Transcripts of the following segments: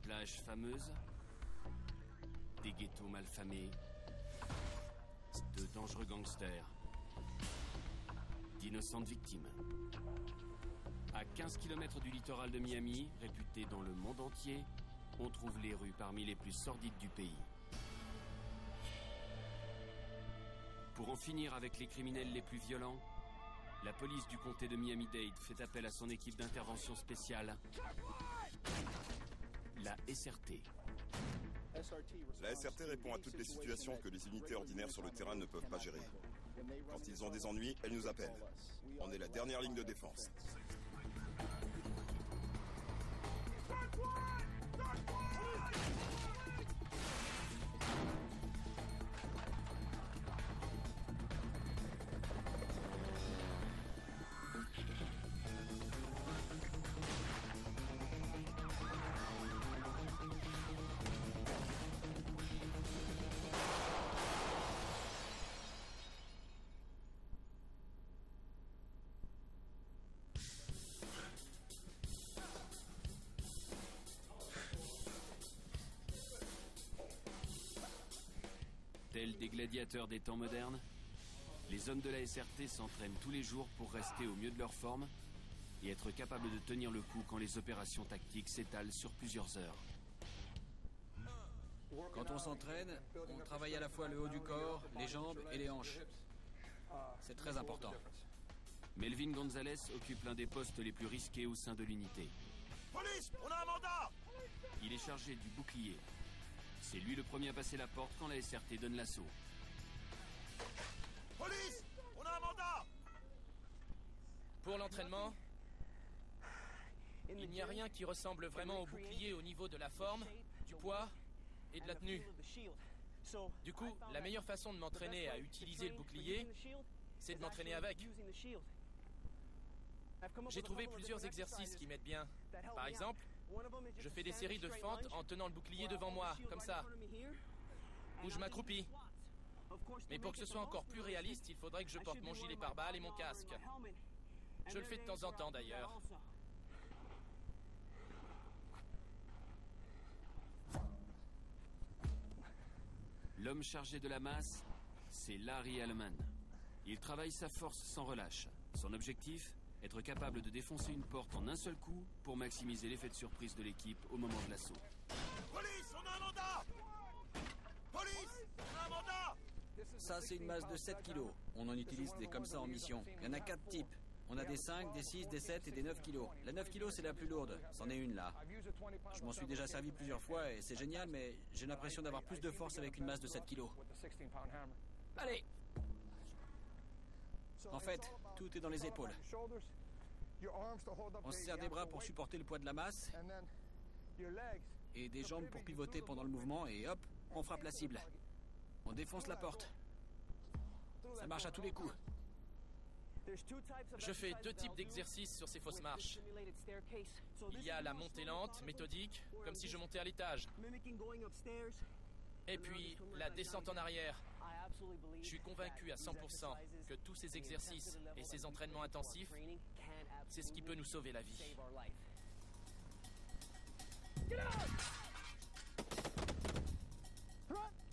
plages fameuses, des ghettos malfamés, de dangereux gangsters, d'innocentes victimes. À 15 km du littoral de Miami, réputé dans le monde entier, on trouve les rues parmi les plus sordides du pays. Pour en finir avec les criminels les plus violents, la police du comté de Miami-Dade fait appel à son équipe d'intervention spéciale, la SRT. La SRT répond à toutes les situations que les unités ordinaires sur le terrain ne peuvent pas gérer. Quand ils ont des ennuis, elles nous appellent. On est la dernière ligne de défense. Tels des gladiateurs des temps modernes, les hommes de la SRT s'entraînent tous les jours pour rester au mieux de leur forme et être capables de tenir le coup quand les opérations tactiques s'étalent sur plusieurs heures. Quand on s'entraîne, on travaille à la fois le haut du corps, les jambes et les hanches. C'est très important. Melvin Gonzalez occupe l'un des postes les plus risqués au sein de l'unité. Police, on a un mandat! Il est chargé du bouclier. C'est lui le premier à passer la porte quand la SRT donne l'assaut. Police, on a un mandat! Pour l'entraînement, il n'y a rien qui ressemble vraiment au bouclier au niveau de la forme, du poids et de la tenue. Du coup, la meilleure façon de m'entraîner à utiliser le bouclier, c'est de m'entraîner avec. J'ai trouvé plusieurs exercices qui m'aident bien. Par exemple, je fais des séries de fentes en tenant le bouclier devant moi, comme ça. Ou je m'accroupis. Mais pour que ce soit encore plus réaliste, il faudrait que je porte mon gilet pare-balles et mon casque. Je le fais de temps en temps d'ailleurs. L'homme chargé de la masse, c'est Larry Allman. Il travaille sa force sans relâche. Son objectif, être capable de défoncer une porte en un seul coup pour maximiser l'effet de surprise de l'équipe au moment de l'assaut. Police, on a un mandat! Police, on a un mandat! Ça, c'est une masse de 7 kilos. On en utilise des comme ça en mission. Il y en a 4 types. On a des 5, des 6, des 7 et des 9 kilos. La 9 kilos, c'est la plus lourde. C'en est une, là. Je m'en suis déjà servi plusieurs fois et c'est génial, mais j'ai l'impression d'avoir plus de force avec une masse de 7 kilos. Allez! En fait, tout est dans les épaules. On se sert des bras pour supporter le poids de la masse et des jambes pour pivoter pendant le mouvement et hop, on frappe la cible. On défonce la porte. Ça marche à tous les coups. Je fais 2 types d'exercices sur ces fausses marches. Il y a la montée lente, méthodique, comme si je montais à l'étage. Et puis, la descente en arrière. Je suis convaincu à 100% que tous ces exercices et ces entraînements intensifs, c'est ce qui peut nous sauver la vie.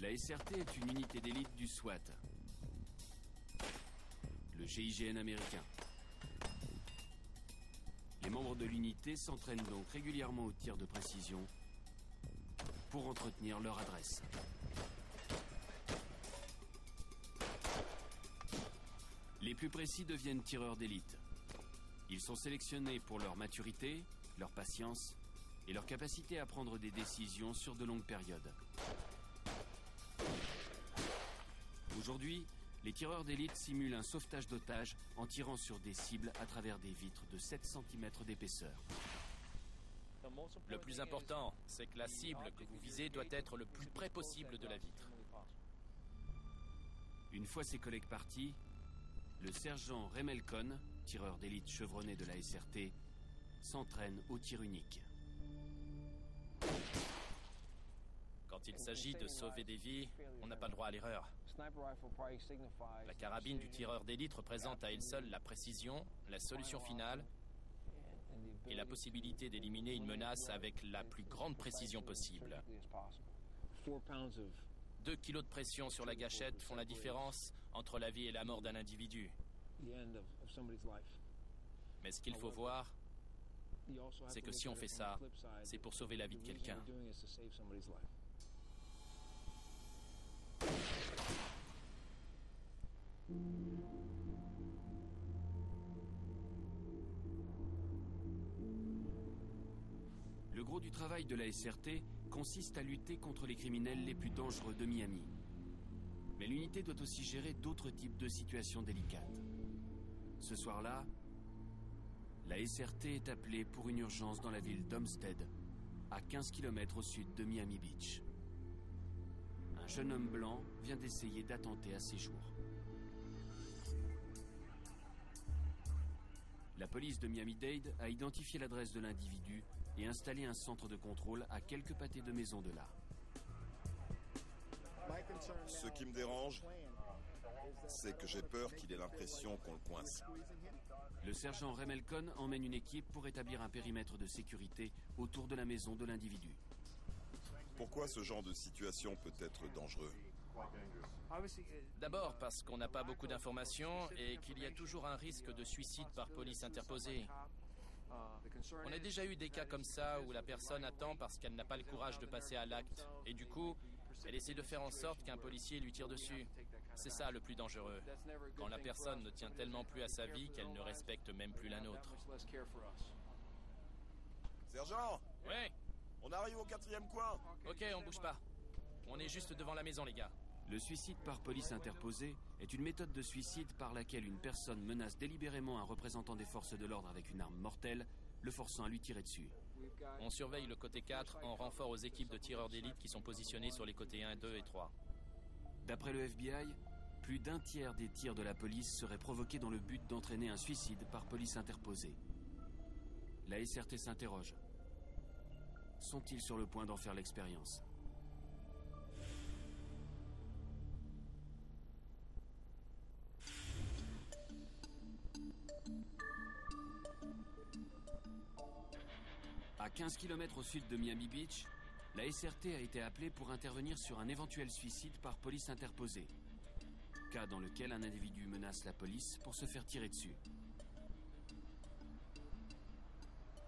La SRT est une unité d'élite du SWAT, le GIGN américain. Les membres de l'unité s'entraînent donc régulièrement au tir de précision pour entretenir leur adresse. Les plus précis deviennent tireurs d'élite. Ils sont sélectionnés pour leur maturité, leur patience et leur capacité à prendre des décisions sur de longues périodes. Aujourd'hui, les tireurs d'élite simulent un sauvetage d'otages en tirant sur des cibles à travers des vitres de 7 cm d'épaisseur. Le plus important, c'est que la cible que vous visez doit être le plus près possible de la vitre. Une fois ses collègues partis, le sergent Ray Melcon, tireur d'élite chevronné de la SRT, s'entraîne au tir unique. Quand il s'agit de sauver des vies, on n'a pas le droit à l'erreur. La carabine du tireur d'élite représente à elle seule la précision, la solution finale et la possibilité d'éliminer une menace avec la plus grande précision possible. 2 kilos de pression sur la gâchette font la différence entre la vie et la mort d'un individu. Mais ce qu'il faut voir, c'est que si on fait ça, c'est pour sauver la vie de quelqu'un. Le gros du travail de la SRT consiste à lutter contre les criminels les plus dangereux de Miami. Mais l'unité doit aussi gérer d'autres types de situations délicates. Ce soir-là, la SRT est appelée pour une urgence dans la ville d'Homestead, à 15 km au sud de Miami Beach. Un jeune homme blanc vient d'essayer d'attenter à ses jours. La police de Miami-Dade a identifié l'adresse de l'individu et installé un centre de contrôle à quelques pâtés de maison de là. Ce qui me dérange, c'est que j'ai peur qu'il ait l'impression qu'on le coince. Le sergent Ray Melcon emmène une équipe pour établir un périmètre de sécurité autour de la maison de l'individu. Pourquoi ce genre de situation peut être dangereux? D'abord parce qu'on n'a pas beaucoup d'informations et qu'il y a toujours un risque de suicide par police interposée. On a déjà eu des cas comme ça où la personne attend parce qu'elle n'a pas le courage de passer à l'acte. Et du coup, elle essaie de faire en sorte qu'un policier lui tire dessus. C'est ça le plus dangereux. Quand la personne ne tient tellement plus à sa vie qu'elle ne respecte même plus la nôtre. Sergent! Ouais. On arrive au 4e coin! Ok, on bouge pas. On est juste devant la maison, les gars. Le suicide par police interposée est une méthode de suicide par laquelle une personne menace délibérément un représentant des forces de l'ordre avec une arme mortelle, le forçant à lui tirer dessus. On surveille le côté 4 en renfort aux équipes de tireurs d'élite qui sont positionnées sur les côtés 1, 2 et 3. D'après le FBI, plus d'un tiers des tirs de la police seraient provoqués dans le but d'entraîner un suicide par police interposée. La SRT s'interroge. Sont-ils sur le point d'en faire l'expérience ? À 15 km au sud de Miami Beach, la SRT a été appelée pour intervenir sur un éventuel suicide par police interposée. Cas dans lequel un individu menace la police pour se faire tirer dessus.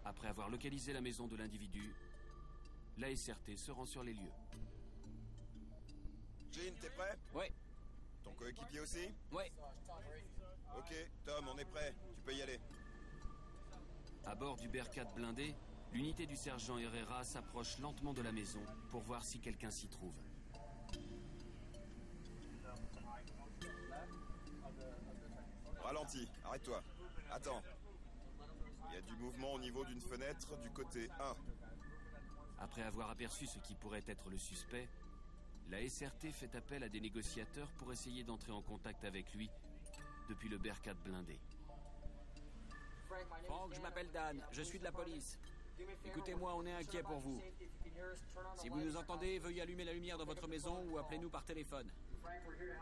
Après avoir localisé la maison de l'individu, la SRT se rend sur les lieux. Gene, t'es prêt? Ouais, Ton coéquipier aussi? ouais. Ok, Tom, on est prêt. Tu peux y aller. À bord du Bearcat blindé, l'unité du sergent Herrera s'approche lentement de la maison pour voir si quelqu'un s'y trouve. Ralentis, arrête-toi. Attends. Il y a du mouvement au niveau d'une fenêtre du côté 1. Après avoir aperçu ce qui pourrait être le suspect, la SRT fait appel à des négociateurs pour essayer d'entrer en contact avec lui depuis le Bearcat blindé. Franck, je m'appelle Dan, je suis de la police. Écoutez-moi, on est inquiet pour vous. Si vous nous entendez, veuillez allumer la lumière dans votre maison ou appelez-nous par téléphone.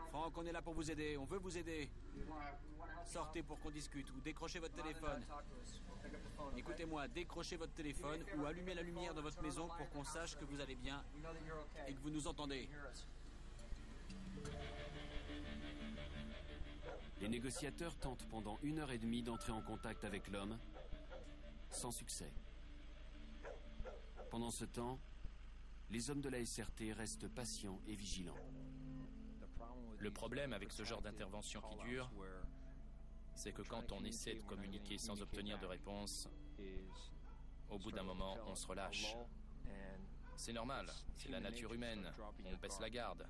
Franck, on est là pour vous aider, on veut vous aider. Sortez pour qu'on discute ou décrochez votre téléphone. Écoutez-moi, décrochez votre téléphone ou allumez la lumière dans votre maison pour qu'on sache que vous allez bien et que vous nous entendez. Les négociateurs tentent pendant 1h30 d'entrer en contact avec l'homme, sans succès. Pendant ce temps, les hommes de la SRT restent patients et vigilants. Le problème avec ce genre d'intervention qui dure, c'est que quand on essaie de communiquer sans obtenir de réponse, au bout d'un moment, on se relâche. C'est normal, c'est la nature humaine, on baisse la garde.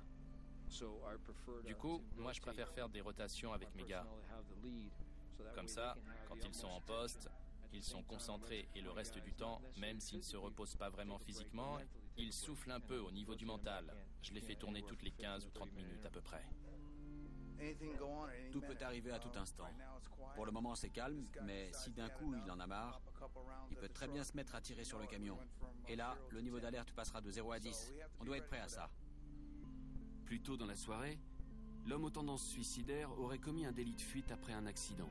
Du coup, moi je préfère faire des rotations avec mes gars. Comme ça, quand ils sont en poste, ils sont concentrés et le reste du temps, même s'ils ne se reposent pas vraiment physiquement, ils soufflent un peu au niveau du mental. Je les fais tourner toutes les 15 ou 30 minutes à peu près. Tout peut arriver à tout instant. Pour le moment, c'est calme, mais si d'un coup il en a marre, il peut très bien se mettre à tirer sur le camion. Et là, le niveau d'alerte passera de 0 à 10. On doit être prêt à ça. Plus tôt dans la soirée, l'homme aux tendances suicidaires aurait commis un délit de fuite après un accident.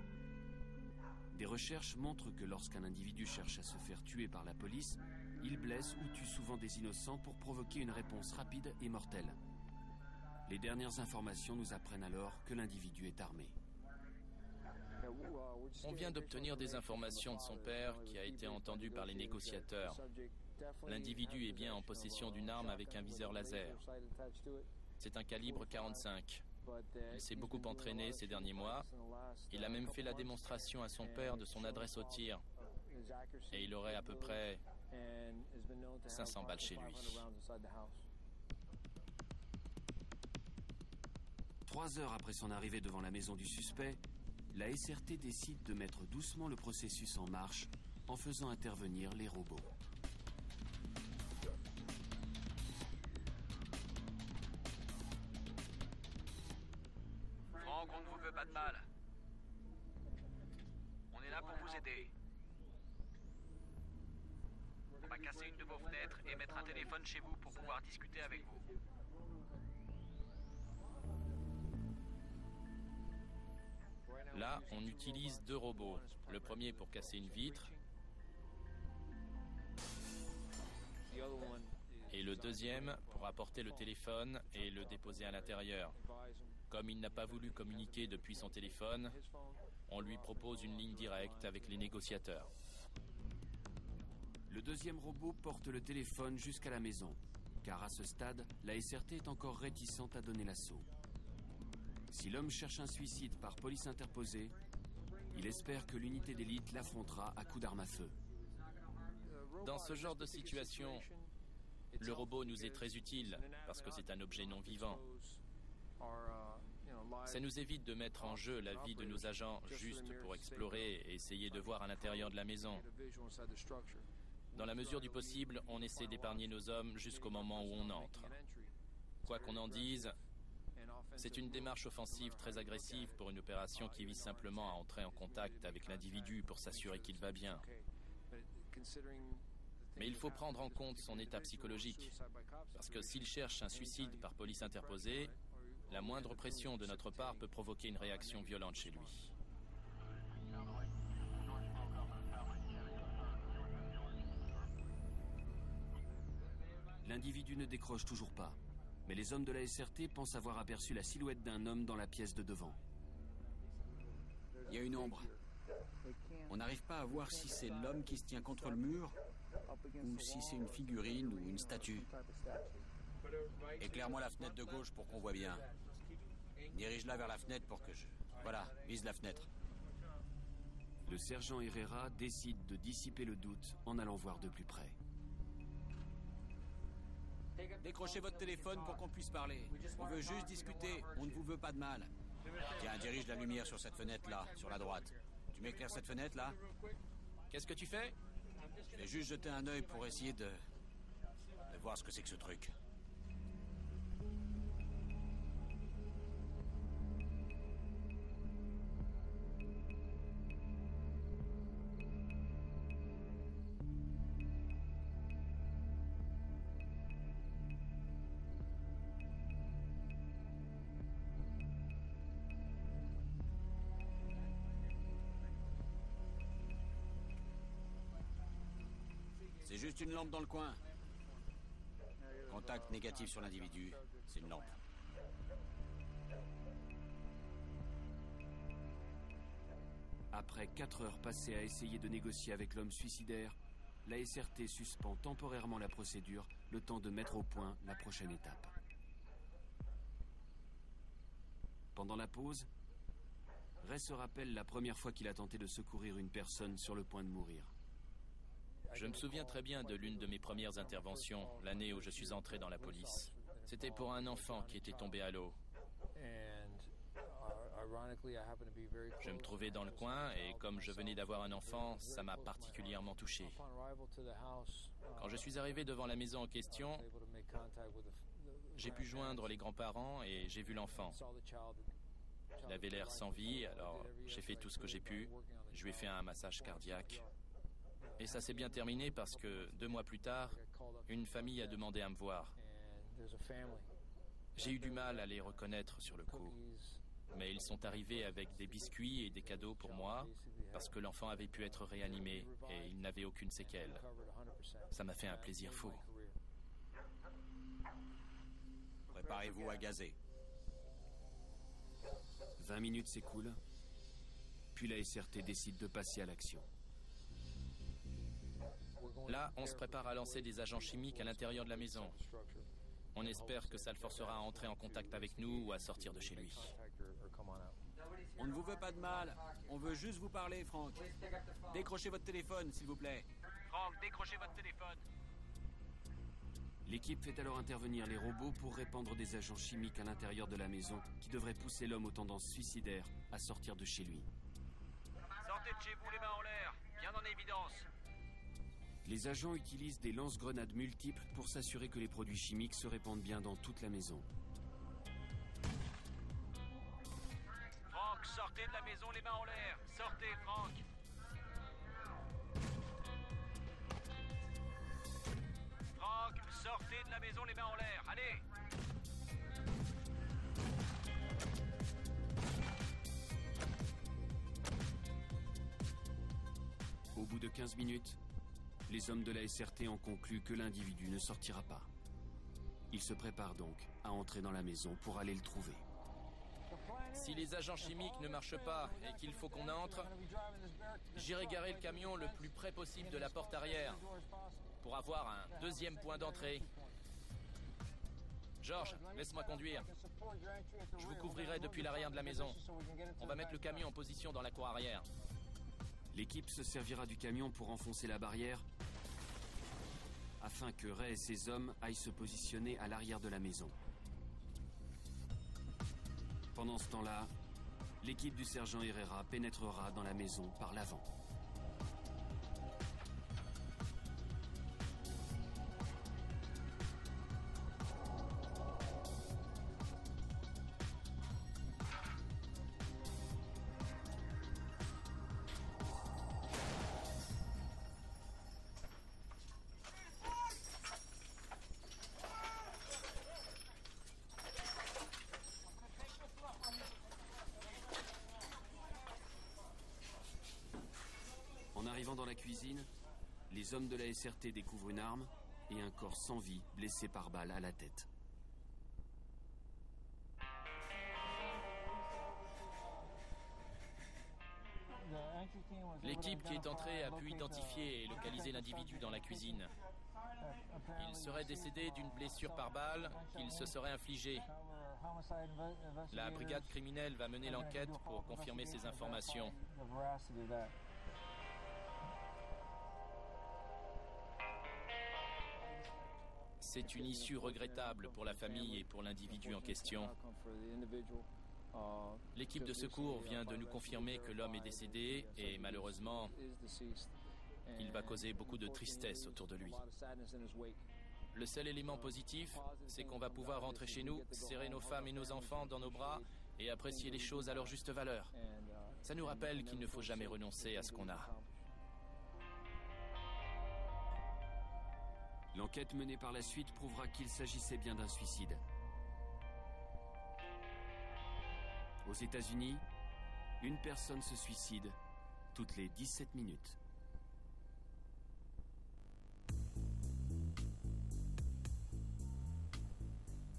Des recherches montrent que lorsqu'un individu cherche à se faire tuer par la police, il blesse ou tue souvent des innocents pour provoquer une réponse rapide et mortelle. Les dernières informations nous apprennent alors que l'individu est armé. On vient d'obtenir des informations de son père qui a été entendu par les négociateurs. L'individu est bien en possession d'une arme avec un viseur laser. C'est un calibre 45. Il s'est beaucoup entraîné ces derniers mois. Il a même fait la démonstration à son père de son adresse au tir. Et il aurait à peu près 500 balles chez lui. 3 heures après son arrivée devant la maison du suspect, la SRT décide de mettre doucement le processus en marche en faisant intervenir les robots. Franck, on ne vous veut pas de mal. On est là pour vous aider. On va casser une de vos fenêtres et mettre un téléphone chez vous pour pouvoir discuter avec vous. Là, on utilise 2 robots. Le premier pour casser une vitre et le deuxième pour apporter le téléphone et le déposer à l'intérieur. Comme il n'a pas voulu communiquer depuis son téléphone, on lui propose une ligne directe avec les négociateurs. Le deuxième robot porte le téléphone jusqu'à la maison, car à ce stade, la SRT est encore réticente à donner l'assaut. Si l'homme cherche un suicide par police interposée, il espère que l'unité d'élite l'affrontera à coups d'arme à feu. Dans ce genre de situation, le robot nous est très utile parce que c'est un objet non vivant. Ça nous évite de mettre en jeu la vie de nos agents juste pour explorer et essayer de voir à l'intérieur de la maison. Dans la mesure du possible, on essaie d'épargner nos hommes jusqu'au moment où on entre. Quoi qu'on en dise, c'est une démarche offensive très agressive pour une opération qui vise simplement à entrer en contact avec l'individu pour s'assurer qu'il va bien. Mais il faut prendre en compte son état psychologique, parce que s'il cherche un suicide par police interposée, la moindre pression de notre part peut provoquer une réaction violente chez lui. L'individu ne décroche toujours pas, mais les hommes de la SRT pensent avoir aperçu la silhouette d'un homme dans la pièce de devant. Il y a une ombre. On n'arrive pas à voir si c'est l'homme qui se tient contre le mur ou si c'est une figurine ou une statue. Éclaire-moi la fenêtre de gauche pour qu'on voit bien. Dirige-la vers la fenêtre pour que je... Voilà, vise la fenêtre. Le sergent Herrera décide de dissiper le doute en allant voir de plus près. Décrochez votre téléphone pour qu'on puisse parler. On veut juste discuter, on ne vous veut pas de mal. Tiens, dirige la lumière sur cette fenêtre-là, sur la droite. Tu m'éclaires cette fenêtre-là? Qu'est-ce que tu fais? Je vais juste jeter un œil pour essayer de voir ce que c'est que ce truc. C'est juste une lampe dans le coin. Contact négatif sur l'individu, c'est une lampe. Après 4 heures passées à essayer de négocier avec l'homme suicidaire, la SRT suspend temporairement la procédure, le temps de mettre au point la prochaine étape. Pendant la pause, Ray se rappelle la première fois qu'il a tenté de secourir une personne sur le point de mourir. Je me souviens très bien de l'une de mes premières interventions, l'année où je suis entré dans la police. C'était pour un enfant qui était tombé à l'eau. Je me trouvais dans le coin et comme je venais d'avoir un enfant, ça m'a particulièrement touché. Quand je suis arrivé devant la maison en question, j'ai pu joindre les grands-parents et j'ai vu l'enfant. Il avait l'air sans vie, alors j'ai fait tout ce que j'ai pu. Je lui ai fait un massage cardiaque. Et ça s'est bien terminé parce que 2 mois plus tard, une famille a demandé à me voir. J'ai eu du mal à les reconnaître sur le coup. mais ils sont arrivés avec des biscuits et des cadeaux pour moi, parce que l'enfant avait pu être réanimé et il n'avait aucune séquelle. Ça m'a fait un plaisir fou. Préparez-vous à gazer. 20 minutes s'écoulent, puis la SRT décide de passer à l'action. Là, on se prépare à lancer des agents chimiques à l'intérieur de la maison. On espère que ça le forcera à entrer en contact avec nous ou à sortir de chez lui. On ne vous veut pas de mal. On veut juste vous parler, Frank. Décrochez votre téléphone, s'il vous plaît. Frank, décrochez votre téléphone. L'équipe fait alors intervenir les robots pour répandre des agents chimiques à l'intérieur de la maison qui devraient pousser l'homme aux tendances suicidaires à sortir de chez lui. Sortez de chez vous les mains en l'air, bien en évidence. Les agents utilisent des lance-grenades multiples pour s'assurer que les produits chimiques se répandent bien dans toute la maison. Frank, sortez de la maison les mains en l'air. Sortez, Frank. Frank, sortez de la maison les mains en l'air. Allez. Au bout de 15 minutes, les hommes de la SRT ont conclu que l'individu ne sortira pas. Ils se préparent donc à entrer dans la maison pour aller le trouver. Si les agents chimiques ne marchent pas et qu'il faut qu'on entre, j'irai garer le camion le plus près possible de la porte arrière pour avoir un deuxième point d'entrée. George, laisse-moi conduire. Je vous couvrirai depuis l'arrière de la maison. On va mettre le camion en position dans la cour arrière. L'équipe se servira du camion pour enfoncer la barrière afin que Ray et ses hommes aillent se positionner à l'arrière de la maison. Pendant ce temps-là, l'équipe du sergent Herrera pénétrera dans la maison par l'avant. En arrivant dans la cuisine, les hommes de la SRT découvrent une arme et un corps sans vie blessé par balle à la tête. L'équipe qui est entrée a pu identifier et localiser l'individu dans la cuisine. Il serait décédé d'une blessure par balle qu'il se serait infligée. La brigade criminelle va mener l'enquête pour confirmer ces informations. C'est une issue regrettable pour la famille et pour l'individu en question. L'équipe de secours vient de nous confirmer que l'homme est décédé et malheureusement, il va causer beaucoup de tristesse autour de lui. Le seul élément positif, c'est qu'on va pouvoir rentrer chez nous, serrer nos femmes et nos enfants dans nos bras et apprécier les choses à leur juste valeur. Ça nous rappelle qu'il ne faut jamais renoncer à ce qu'on a. L'enquête menée par la suite prouvera qu'il s'agissait bien d'un suicide. Aux États-Unis, une personne se suicide toutes les 17 minutes.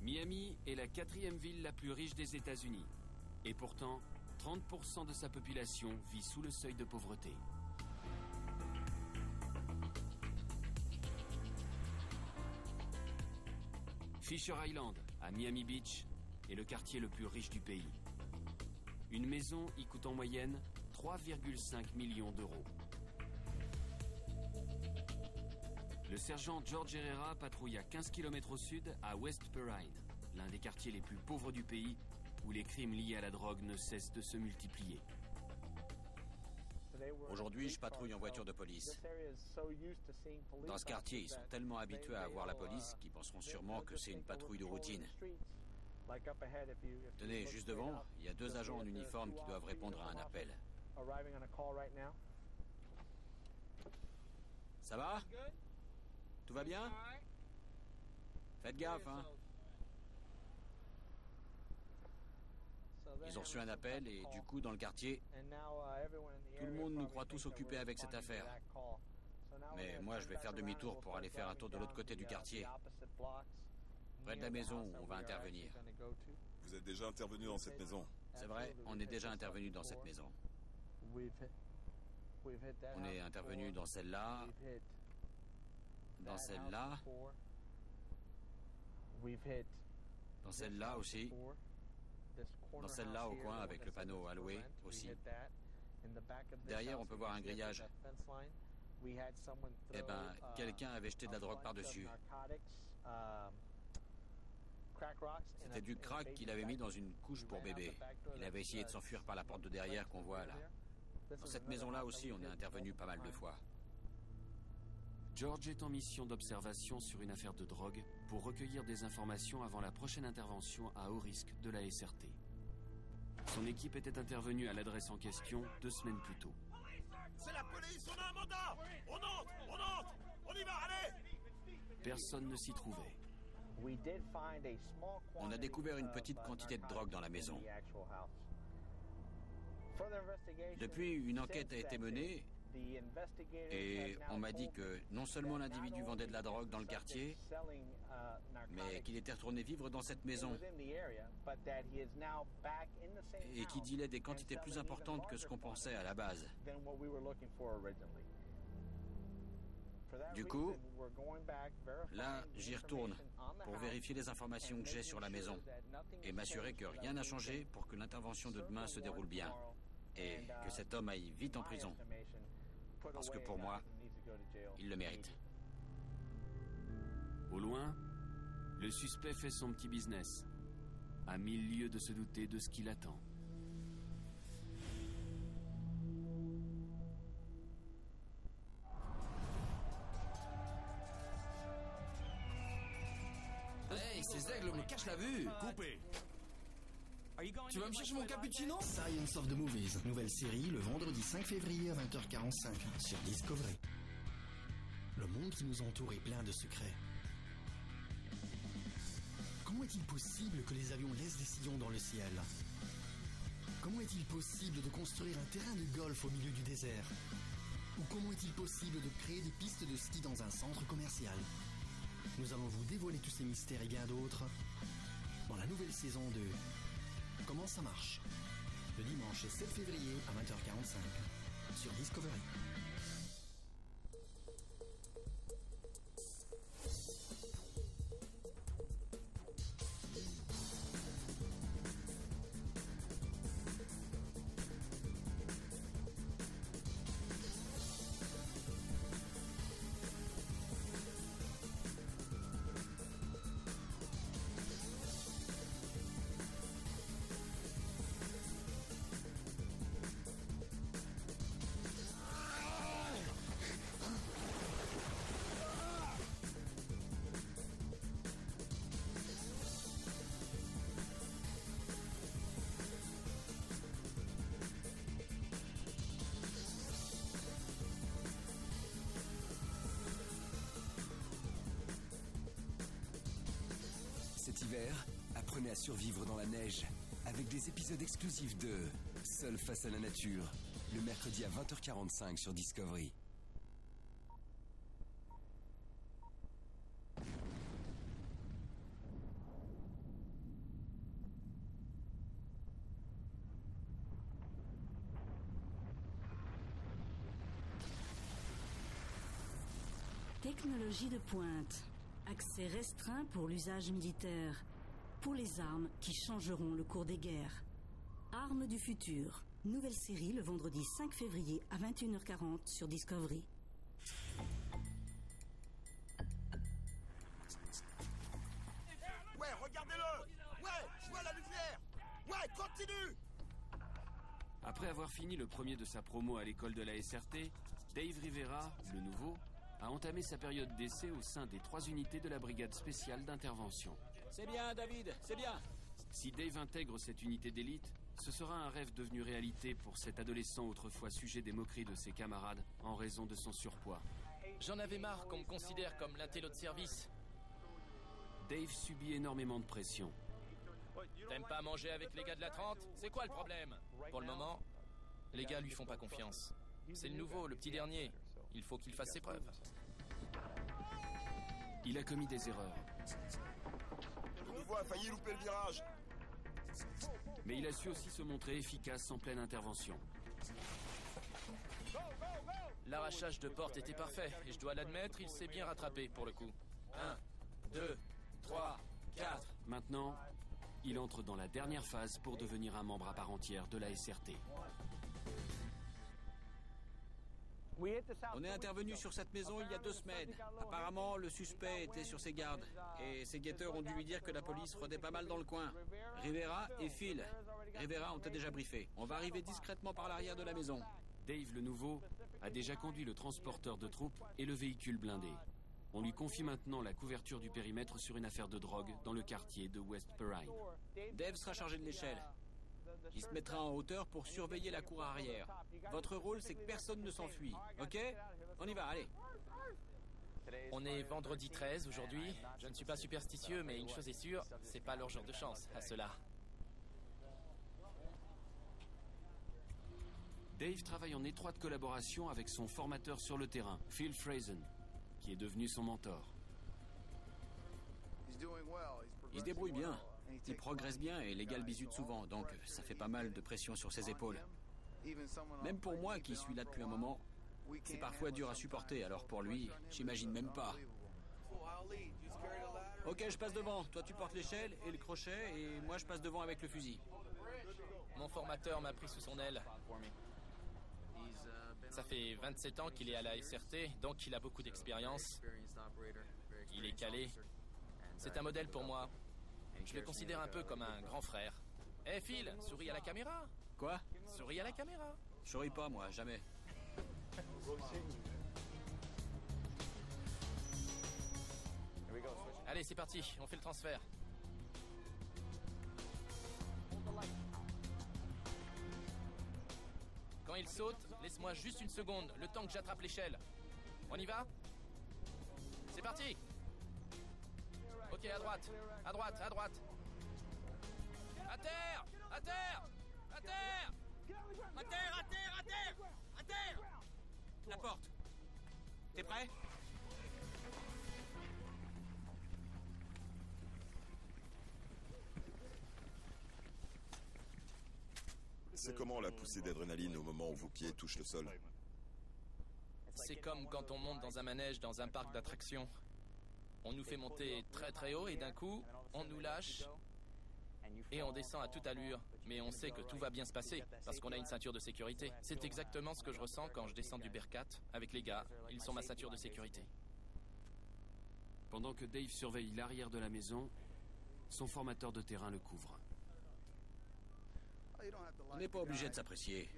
Miami est la 4e ville la plus riche des États-Unis. Et pourtant, 30% de sa population vit sous le seuil de pauvreté. Fisher Island, à Miami Beach, est le quartier le plus riche du pays. Une maison y coûte en moyenne 3,5 millions d'euros. Le sergent George Herrera patrouille à 15 km au sud, à West Perrine, l'un des quartiers les plus pauvres du pays, où les crimes liés à la drogue ne cessent de se multiplier. Aujourd'hui, je patrouille en voiture de police. Dans ce quartier, ils sont tellement habitués à voir la police qu'ils penseront sûrement que c'est une patrouille de routine. Tenez, juste devant, il y a 2 agents en uniforme qui doivent répondre à un appel. Ça va? Tout va bien? Faites gaffe, hein? Ils ont reçu un appel et du coup, dans le quartier, tout le monde nous croit tous occupés avec cette affaire. Mais moi, je vais faire demi-tour pour aller faire un tour de l'autre côté du quartier, près de la maison où on va intervenir. Vous êtes déjà intervenu dans cette maison? C'est vrai, on est déjà intervenu dans cette maison. On est intervenu dans celle-là, dans celle-là, dans celle-là aussi, dans celle-là au coin avec le panneau à louer aussi. Derrière, on peut voir un grillage. Eh ben, quelqu'un avait jeté de la drogue par-dessus. C'était du crack qu'il avait mis dans une couche pour bébé. Il avait essayé de s'enfuir par la porte de derrière qu'on voit là. Dans cette maison-là aussi, on est intervenu pas mal de fois. George est en mission d'observation sur une affaire de drogue pour recueillir des informations avant la prochaine intervention à haut risque de la SRT. Son équipe était intervenue à l'adresse en question 2 semaines plus tôt. C'est la police, on a un mandat! On y va, allez! Personne ne s'y trouvait. On a découvert une petite quantité de drogue dans la maison. Depuis, une enquête a été menée et on m'a dit que non seulement l'individu vendait de la drogue dans le quartier, mais qu'il était retourné vivre dans cette maison et qu'il dealait des quantités plus importantes que ce qu'on pensait à la base. Du coup, là, j'y retourne pour vérifier les informations que j'ai sur la maison et m'assurer que rien n'a changé pour que l'intervention de demain se déroule bien et que cet homme aille vite en prison. Parce que pour moi, il le mérite. Au loin, le suspect fait son petit business, à 1000 lieues de se douter de ce qui l'attend. Hey, ces aigles me cachent la vue. Coupé! Tu vas me chercher mon cappuccino? Science of the Movies, nouvelle série le vendredi 5 février à 20h45 sur Discovery. Le monde qui nous entoure est plein de secrets. Comment est-il possible que les avions laissent des sillons dans le ciel? Comment est-il possible de construire un terrain de golf au milieu du désert? Ou comment est-il possible de créer des pistes de ski dans un centre commercial? Nous allons vous dévoiler tous ces mystères et bien d'autres dans la nouvelle saison de Comment ça marche? Le dimanche 7 février à 20h45 sur Discovery. Cet hiver, apprenez à survivre dans la neige avec des épisodes exclusifs de Seul face à la nature, le mercredi à 20h45 sur Discovery. Technologie de pointe. Accès restreint pour l'usage militaire. Pour les armes qui changeront le cours des guerres. Armes du futur. Nouvelle série le vendredi 5 février à 21h40 sur Discovery. Ouais, regardez-le! Ouais, je vois la lumière! Ouais, continue! Après avoir fini le premier de sa promo à l'école de la SRT, Dave Rivera, le nouveau, a entamé sa période d'essai au sein des 3 unités de la brigade spéciale d'intervention. C'est bien, David, c'est bien. Si Dave intègre cette unité d'élite, ce sera un rêve devenu réalité pour cet adolescent autrefois sujet des moqueries de ses camarades en raison de son surpoids. J'en avais marre qu'on me considère comme l'intello de service. Dave subit énormément de pression. T'aimes pas manger avec les gars de la 30? C'est quoi le problème? Pour le moment, les gars lui font pas confiance. C'est le nouveau, le petit dernier. Il faut qu'il fasse ses preuves. Il a commis des erreurs. Le nouveau a failli louper le virage. Mais il a su aussi se montrer efficace en pleine intervention. L'arrachage de porte était parfait, et je dois l'admettre, il s'est bien rattrapé pour le coup. 1, 2, 3, 4. Maintenant, il entre dans la dernière phase pour devenir un membre à part entière de la SRT. On est intervenu sur cette maison il y a 2 semaines. Apparemment, le suspect était sur ses gardes. Et ses guetteurs ont dû lui dire que la police rôdait pas mal dans le coin. Rivera et Phil. Rivera, on t'a déjà briefé. On va arriver discrètement par l'arrière de la maison. Dave le Nouveau a déjà conduit le transporteur de troupes et le véhicule blindé. On lui confie maintenant la couverture du périmètre sur une affaire de drogue dans le quartier de West Perrine. Dave sera chargé de l'échelle. Il se mettra en hauteur pour surveiller la cour arrière. Votre rôle, c'est que personne ne s'enfuit. Ok? On y va, allez. On est vendredi 13 aujourd'hui. Je ne suis pas superstitieux, mais une chose est sûre, c'est pas leur jour de chance à ceux-là. Dave travaille en étroite collaboration avec son formateur sur le terrain, Phil Frazen, qui est devenu son mentor. Il se débrouille bien. Il progresse bien et les gars le bizutent souvent, donc ça fait pas mal de pression sur ses épaules. Même pour moi qui suis là depuis un moment, c'est parfois dur à supporter, alors pour lui, j'imagine même pas. Ok, je passe devant. Toi, tu portes l'échelle et le crochet, et moi, je passe devant avec le fusil. Mon formateur m'a pris sous son aile. Ça fait 27 ans qu'il est à la SRT, donc il a beaucoup d'expérience. Il est calé. C'est un modèle pour moi. Je le considère un peu comme un grand frère. Hé Phil, souris à la caméra. Quoi? Souris à la caméra. Je souris pas, moi, jamais. Allez, c'est parti, on fait le transfert. Quand il saute, laisse-moi juste une seconde, le temps que j'attrape l'échelle. On y va? C'est parti! Ok, à droite, à droite, à droite. À terre! À terre! À terre! À terre, à terre, à terre! À terre! La porte. T'es prêt? C'est comment la poussée d'adrénaline au moment où vos pieds touchent le sol? C'est comme quand on monte dans un manège dans un parc d'attractions. On nous fait monter très très haut et d'un coup, on nous lâche et on descend à toute allure. Mais on sait que tout va bien se passer parce qu'on a une ceinture de sécurité. C'est exactement ce que je ressens quand je descends du Bearcat avec les gars. Ils sont ma ceinture de sécurité. Pendant que Dave surveille l'arrière de la maison, son formateur de terrain le couvre. On n'est pas obligé de s'apprécier.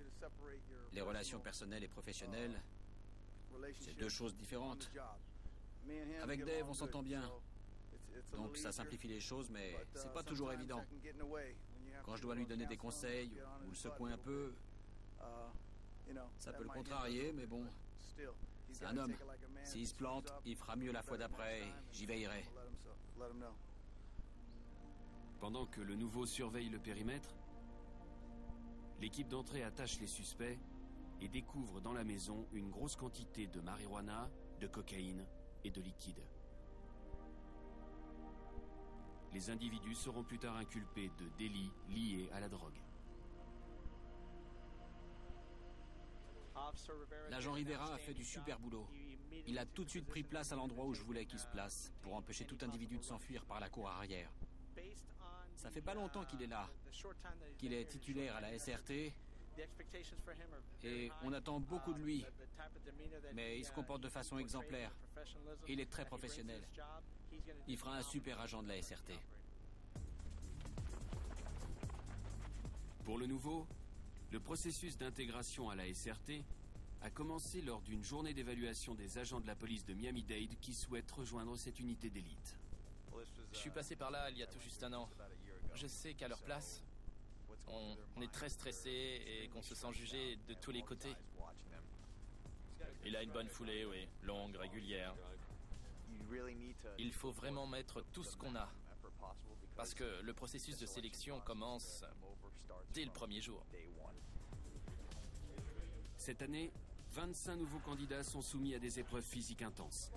Les relations personnelles et professionnelles, c'est 2 choses différentes. Avec Dave, on s'entend bien. Donc ça simplifie les choses, mais c'est pas toujours évident. Quand je dois lui donner des conseils ou le secouer un peu, ça peut le contrarier, mais bon, c'est un homme. S'il se plante, il fera mieux la fois d'après et j'y veillerai. Pendant que le nouveau surveille le périmètre, l'équipe d'entrée attache les suspects et découvre dans la maison une grosse quantité de marijuana, de cocaïne et de liquide. Les individus seront plus tard inculpés de délits liés à la drogue. L'agent Rivera a fait du super boulot. Il a tout de suite pris place à l'endroit où je voulais qu'il se place, pour empêcher tout individu de s'enfuir par la cour arrière. Ça fait pas longtemps qu'il est là, qu'il est titulaire à la SRT, et on attend beaucoup de lui, mais il se comporte de façon exemplaire. Il est très professionnel. Il fera un super agent de la SRT. Pour le nouveau, le processus d'intégration à la SRT a commencé lors d'une journée d'évaluation des agents de la police de Miami-Dade qui souhaitent rejoindre cette unité d'élite. Je suis passé par là il y a tout juste un an. Je sais qu'à leur place, on est très stressé et qu'on se sent jugé de tous les côtés. Il a une bonne foulée, oui, longue, régulière. Il faut vraiment mettre tout ce qu'on a Parce que le processus de sélection commence dès le premier jour. Cette année, 25 nouveaux candidats sont soumis à des épreuves physiques intenses.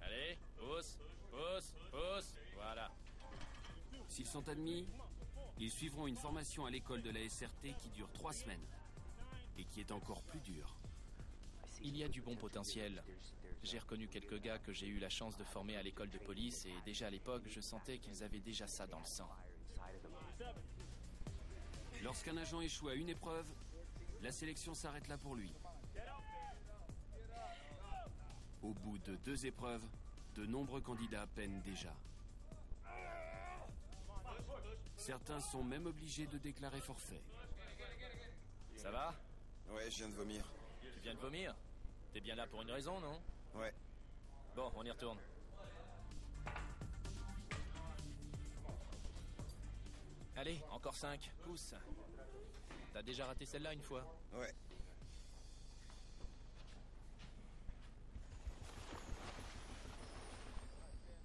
Allez, pousse, pousse, pousse, voilà. S'ils sont admis, ils suivront une formation à l'école de la SRT qui dure 3 semaines et qui est encore plus dure. Il y a du bon potentiel. J'ai reconnu quelques gars que j'ai eu la chance de former à l'école de police et déjà à l'époque, je sentais qu'ils avaient déjà ça dans le sang. Lorsqu'un agent échoue à une épreuve, la sélection s'arrête là pour lui. Au bout de 2 épreuves, de nombreux candidats peinent déjà. Certains sont même obligés de déclarer forfait. Ça va? Ouais, je viens de vomir. Tu viens de vomir? T'es bien là pour une raison, non? Ouais. Bon, on y retourne. Allez, encore 5. Pousse. T'as déjà raté celle-là une fois? Ouais.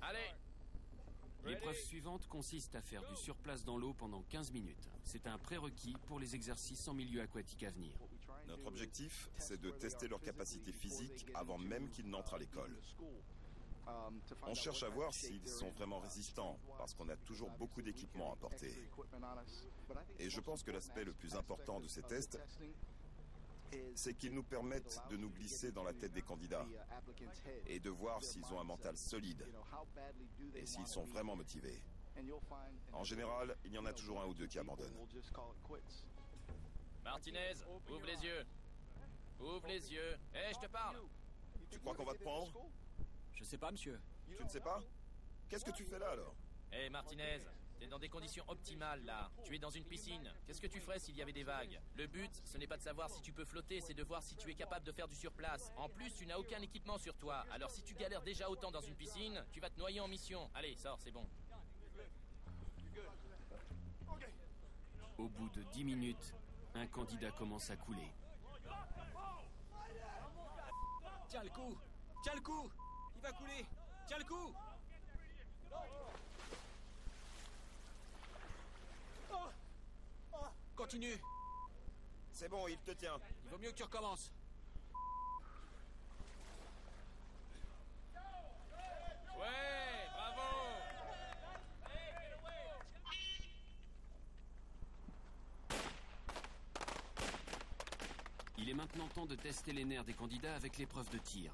Allez! L'épreuve suivante consiste à faire du surplace dans l'eau pendant 15 minutes. C'est un prérequis pour les exercices en milieu aquatique à venir. Notre objectif, c'est de tester leur capacité physique avant même qu'ils n'entrent à l'école. On cherche à voir s'ils sont vraiment résistants, parce qu'on a toujours beaucoup d'équipements à porter. Et je pense que l'aspect le plus important de ces tests, c'est qu'ils nous permettent de nous glisser dans la tête des candidats et de voir s'ils ont un mental solide et s'ils sont vraiment motivés. En général, il y en a toujours un ou deux qui abandonnent. Martinez, ouvre les yeux. Ouvre les yeux. Hé, je te parle. Tu crois qu'on va te prendre? Je sais pas, monsieur. Tu ne sais pas? Qu'est-ce que tu fais là, alors? Hé, Martinez, t'es dans des conditions optimales, là. Tu es dans une piscine. Qu'est-ce que tu ferais s'il y avait des vagues? Le but, ce n'est pas de savoir si tu peux flotter, c'est de voir si tu es capable de faire du surplace. En plus, tu n'as aucun équipement sur toi. Alors si tu galères déjà autant dans une piscine, tu vas te noyer en mission. Allez, sors, c'est bon. Au bout de 10 minutes, un candidat commence à couler. Tiens le coup! Tiens le coup! Il va couler! Tiens le coup! Continue! C'est bon, il te tient. Il vaut mieux que tu recommences. Ouais, bravo! Il est maintenant temps de tester les nerfs des candidats avec l'épreuve de tir.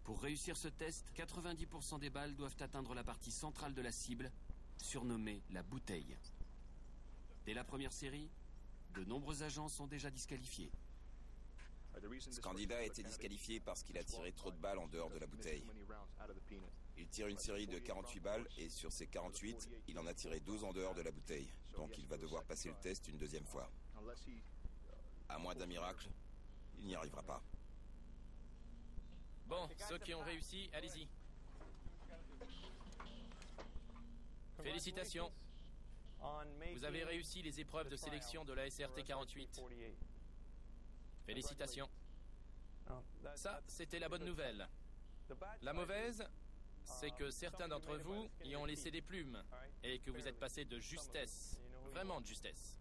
Pour réussir ce test, 90% des balles doivent atteindre la partie centrale de la cible, surnommée la bouteille. Dès la première série, de nombreux agents sont déjà disqualifiés. Ce candidat a été disqualifié parce qu'il a tiré trop de balles en dehors de la bouteille. Il tire une série de 48 balles et sur ces 48, il en a tiré 12 en dehors de la bouteille. Donc il va devoir passer le test une deuxième fois. À moins d'un miracle, il n'y arrivera pas. Bon, ceux qui ont réussi, allez-y. Félicitations. Vous avez réussi les épreuves de sélection de la SRT 48. Félicitations. Ça, c'était la bonne nouvelle. La mauvaise, c'est que certains d'entre vous y ont laissé des plumes et que vous êtes passé de justesse, vraiment de justesse.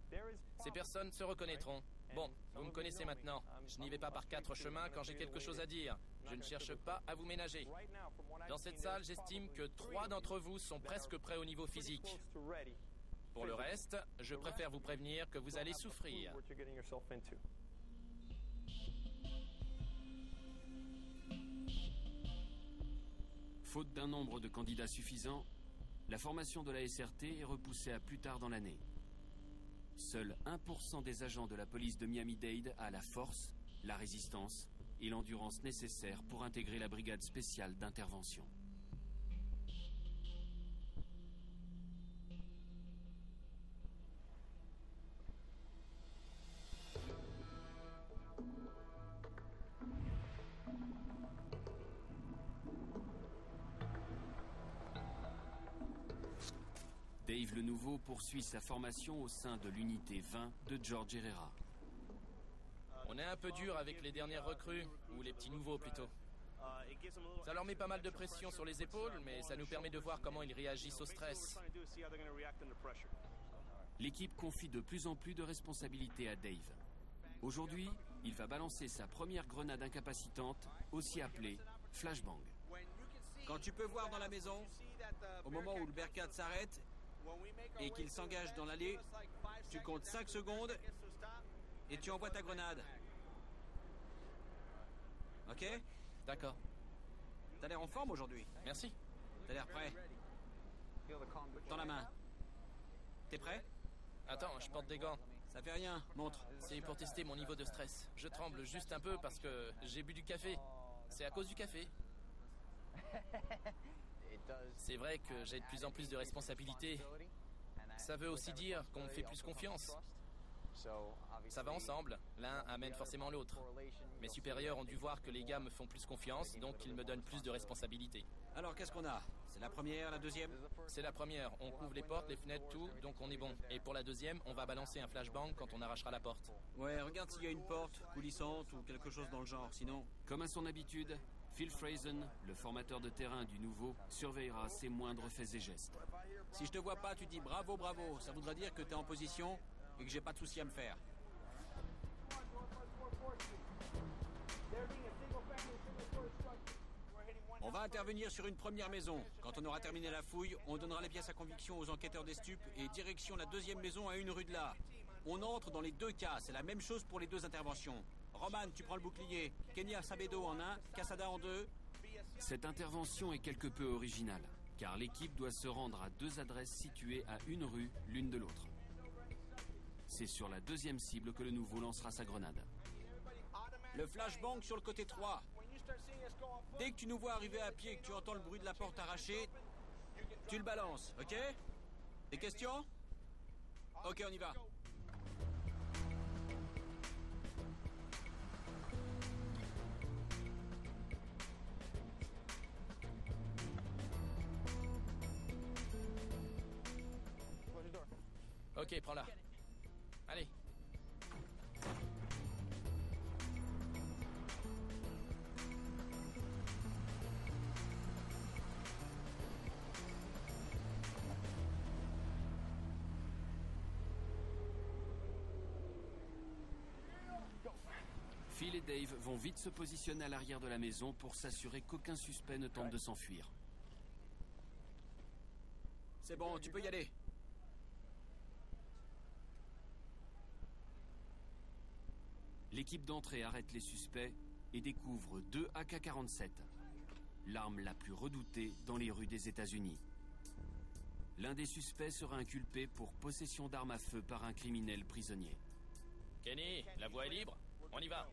Ces personnes se reconnaîtront. Bon, vous me connaissez maintenant. Je n'y vais pas par 4 chemins quand j'ai quelque chose à dire. Je ne cherche pas à vous ménager. Dans cette salle, j'estime que 3 d'entre vous sont presque prêts au niveau physique. Pour le reste, je préfère vous prévenir que vous allez souffrir. Faute d'un nombre de candidats suffisant, la formation de la SRT est repoussée à plus tard dans l'année. Seul 1% des agents de la police de Miami-Dade a la force, la résistance et l'endurance nécessaires pour intégrer la brigade spéciale d'intervention. Dave le Nouveau poursuit sa formation au sein de l'unité 20 de George Herrera. On est un peu dur avec les dernières recrues, ou les petits nouveaux plutôt. Ça leur met pas mal de pression sur les épaules, mais ça nous permet de voir comment ils réagissent au stress. L'équipe confie de plus en plus de responsabilités à Dave. Aujourd'hui, il va balancer sa première grenade incapacitante, aussi appelée flashbang. Quand tu peux voir dans la maison, au moment où le Bearcat s'arrête et qu'il s'engage dans l'allée, tu comptes 5 secondes et tu envoies ta grenade. Ok? D'accord. T'as l'air en forme aujourd'hui. Merci. T'as l'air prêt. Dans la main. T'es prêt? Attends, je porte des gants. Ça fait rien, montre. C'est pour tester mon niveau de stress. Je tremble juste un peu parce que j'ai bu du café. C'est à cause du café. C'est vrai que j'ai de plus en plus de responsabilités. Ça veut aussi dire qu'on me fait plus confiance. Ça va ensemble. L'un amène forcément l'autre. Mes supérieurs ont dû voir que les gars me font plus confiance, donc ils me donnent plus de responsabilités. Alors qu'est-ce qu'on a? C'est la première, la deuxième? C'est la première. On couvre les portes, les fenêtres, tout, donc on est bon. Et pour la deuxième, on va balancer un flashbang quand on arrachera la porte. Ouais, regarde s'il y a une porte coulissante ou quelque chose dans le genre, sinon... Comme à son habitude, Phil Frazen, le formateur de terrain du nouveau, surveillera ses moindres faits et gestes. Si je te vois pas, tu dis bravo, bravo. Ça voudrait dire que t'es en position et que j'ai pas de souci à me faire. On va intervenir sur une première maison. Quand on aura terminé la fouille, on donnera les pièces à conviction aux enquêteurs des stupes et direction la deuxième maison à une rue de là. On entre dans les deux cas, c'est la même chose pour les deux interventions. Roman, tu prends le bouclier. Kenya Sabedo en un, Casada en deux. Cette intervention est quelque peu originale, car l'équipe doit se rendre à 2 adresses situées à une rue l'une de l'autre. C'est sur la deuxième cible que le nouveau lancera sa grenade. Le flashbang sur le côté 3. Dès que tu nous vois arriver à pied et que tu entends le bruit de la porte arrachée, tu le balances, ok? Des questions? Ok, on y va. Ok, prends-la. Allez. Phil et Dave vont vite se positionner à l'arrière de la maison pour s'assurer qu'aucun suspect ne tente de s'enfuir. C'est bon, tu peux y aller. L'équipe d'entrée arrête les suspects et découvre 2 AK-47, l'arme la plus redoutée dans les rues des États-Unis. L'un des suspects sera inculpé pour possession d'armes à feu par un criminel prisonnier. Kenny, la voie est libre. On y va.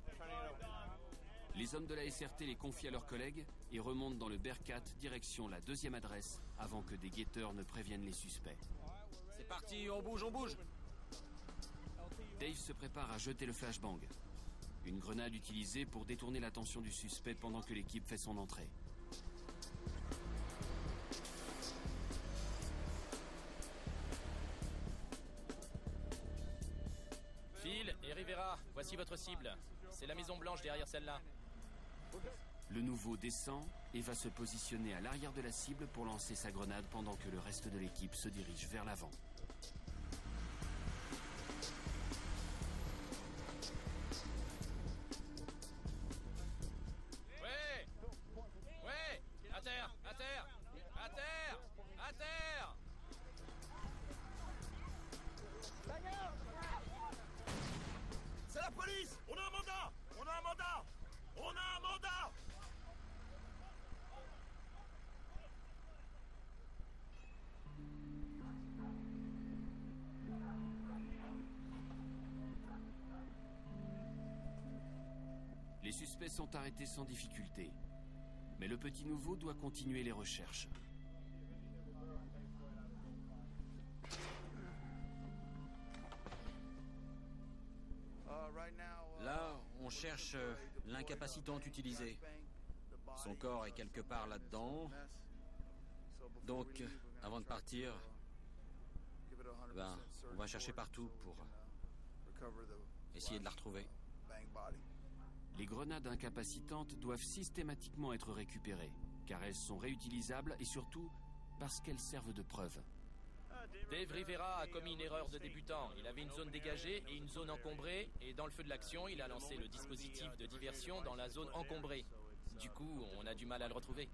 Les hommes de la SRT les confient à leurs collègues et remontent dans le Bearcat direction la deuxième adresse avant que des guetteurs ne préviennent les suspects. C'est parti, on bouge, on bouge. Dave se prépare à jeter le flashbang. Une grenade utilisée pour détourner l'attention du suspect pendant que l'équipe fait son entrée. Phil et Rivera, voici votre cible. C'est la Maison Blanche derrière celle-là. Le nouveau descend et va se positionner à l'arrière de la cible pour lancer sa grenade pendant que le reste de l'équipe se dirige vers l'avant. Ouais! Ouais! À terre! À terre! À terre! À terre! C'est la police! On a un mandat! On a un mandat! On a un mandat! Les suspects sont arrêtés sans difficulté. Mais le petit nouveau doit continuer les recherches. Là, on cherche l'incapacitante utilisée. Son corps est quelque part là-dedans. Donc, avant de partir, on va chercher partout pour essayer de la retrouver. Les grenades incapacitantes doivent systématiquement être récupérées, car elles sont réutilisables et surtout parce qu'elles servent de preuve. Dave Rivera a commis une erreur de débutant. Il avait une zone dégagée et une zone encombrée, et dans le feu de l'action, il a lancé le dispositif de diversion dans la zone encombrée. Du coup, on a du mal à le retrouver.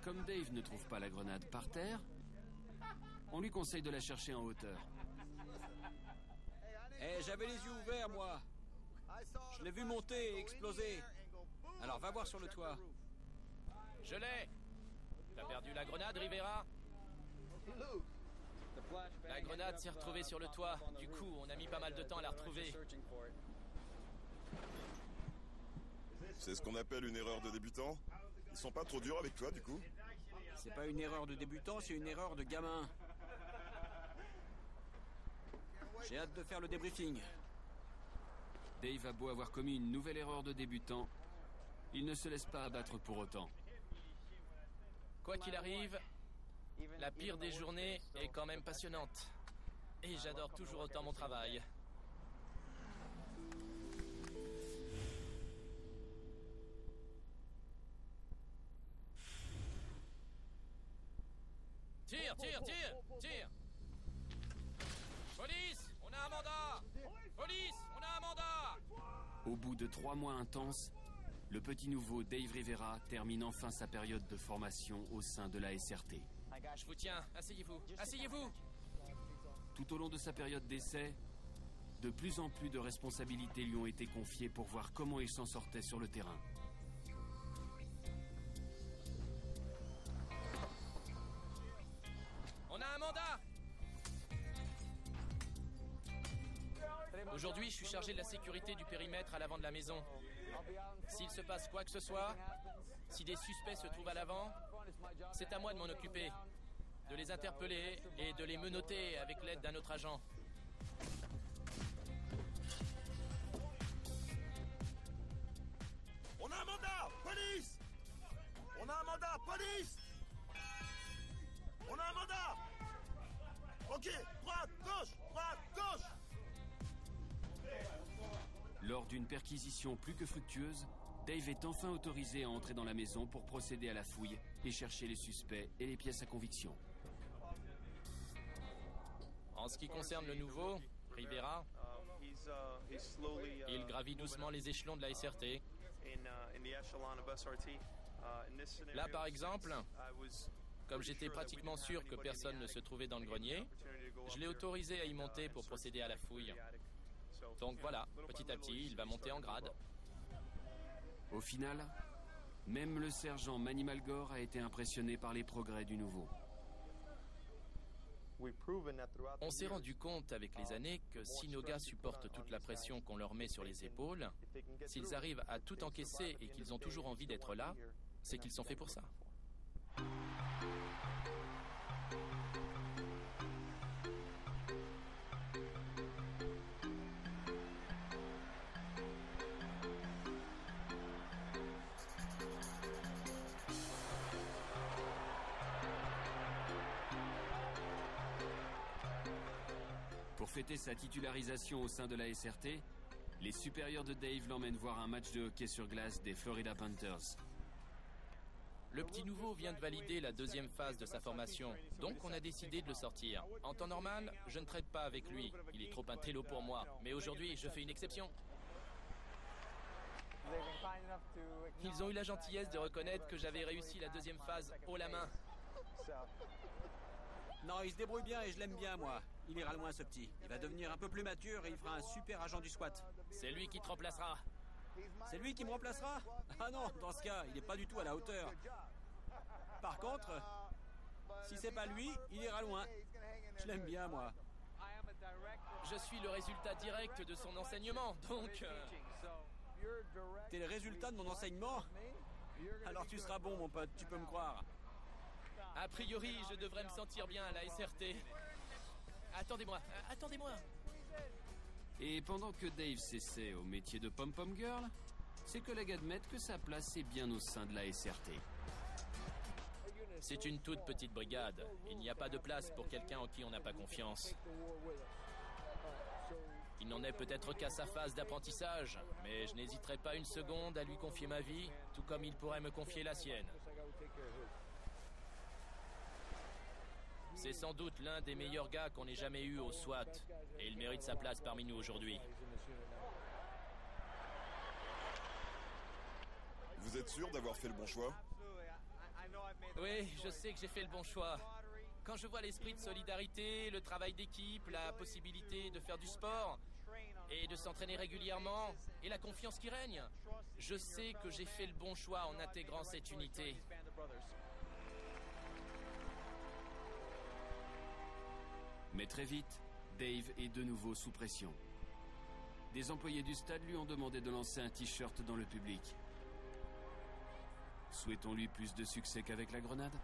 Comme Dave ne trouve pas la grenade par terre, on lui conseille de la chercher en hauteur. J'avais les yeux ouverts, moi. Je l'ai vu monter et exploser. Alors va voir sur le toit. Je l'ai. T'as perdu la grenade, Rivera? La grenade s'est retrouvée sur le toit. Du coup, on a mis pas mal de temps à la retrouver. C'est ce qu'on appelle une erreur de débutant? Ils sont pas trop durs avec toi, du coup? C'est pas une erreur de débutant, c'est une erreur de gamin. J'ai hâte de faire le débriefing. Dave a beau avoir commis une nouvelle erreur de débutant, il ne se laisse pas abattre pour autant. Quoi qu'il arrive, la pire des journées est quand même passionnante. Et j'adore toujours autant mon travail. Tire, tire, tire, tire! Police, on a un mandat! Police, on a un mandat! Au bout de 3 mois intenses, le petit nouveau Dave Rivera termine enfin sa période de formation au sein de la SRT. Je vous tiens, asseyez-vous, asseyez-vous! Tout au long de sa période d'essai, de plus en plus de responsabilités lui ont été confiées pour voir comment il s'en sortait sur le terrain. On a un mandat! Aujourd'hui, je suis chargé de la sécurité du périmètre à l'avant de la maison. S'il se passe quoi que ce soit, si des suspects se trouvent à l'avant, c'est à moi de m'en occuper, de les interpeller et de les menotter avec l'aide d'un autre agent. On a un mandat! Police! On a un mandat! Police! On a un mandat! Ok, droite, gauche, droite, gauche! Lors d'une perquisition plus que fructueuse, Dave est enfin autorisé à entrer dans la maison pour procéder à la fouille et chercher les suspects et les pièces à conviction. En ce qui concerne le nouveau, Rivera, il gravit doucement les échelons de la SRT. Là, par exemple, comme j'étais pratiquement sûr que personne ne se trouvait dans le grenier, je l'ai autorisé à y monter pour procéder à la fouille. Donc voilà, petit à petit, il va monter en grade. Au final, même le sergent Manny Malgore a été impressionné par les progrès du nouveau. On s'est rendu compte avec les années que si nos gars supportent toute la pression qu'on leur met sur les épaules, s'ils arrivent à tout encaisser et qu'ils ont toujours envie d'être là, c'est qu'ils sont faits pour ça. Pour fêter sa titularisation au sein de la SRT, les supérieurs de Dave l'emmènent voir un match de hockey sur glace des Florida Panthers. Le petit nouveau vient de valider la deuxième phase de sa formation, donc on a décidé de le sortir. En temps normal, je ne traite pas avec lui, il est trop intello pour moi, mais aujourd'hui, je fais une exception. Ils ont eu la gentillesse de reconnaître que j'avais réussi la deuxième phase haut la main. Non, il se débrouille bien et je l'aime bien, moi. Il ira loin, ce petit. Il va devenir un peu plus mature et il fera un super agent du SWAT. C'est lui qui te remplacera. C'est lui qui me remplacera? Ah non, dans ce cas, il n'est pas du tout à la hauteur. Par contre, si c'est pas lui, il ira loin. Je l'aime bien, moi. Je suis le résultat direct de son enseignement, donc... T'es le résultat de mon enseignement? Alors tu seras bon, mon pote, tu peux me croire. A priori, je devrais me sentir bien à la SRT. Attendez-moi, attendez-moi. Et pendant que Dave s'essaie au métier de pom-pom girl, ses collègues admettent que sa place est bien au sein de la SRT. C'est une toute petite brigade. Il n'y a pas de place pour quelqu'un en qui on n'a pas confiance. Il n'en est peut-être qu'à sa phase d'apprentissage, mais je n'hésiterai pas une seconde à lui confier ma vie, tout comme il pourrait me confier la sienne. C'est sans doute l'un des meilleurs gars qu'on ait jamais eu au SWAT, et il mérite sa place parmi nous aujourd'hui. Vous êtes sûr d'avoir fait le bon choix? Oui, je sais que j'ai fait le bon choix. Quand je vois l'esprit de solidarité, le travail d'équipe, la possibilité de faire du sport et de s'entraîner régulièrement et la confiance qui règne, je sais que j'ai fait le bon choix en intégrant cette unité. Mais très vite, Dave est de nouveau sous pression. Des employés du stade lui ont demandé de lancer un t-shirt dans le public. Souhaitons-lui plus de succès qu'avec la grenade ?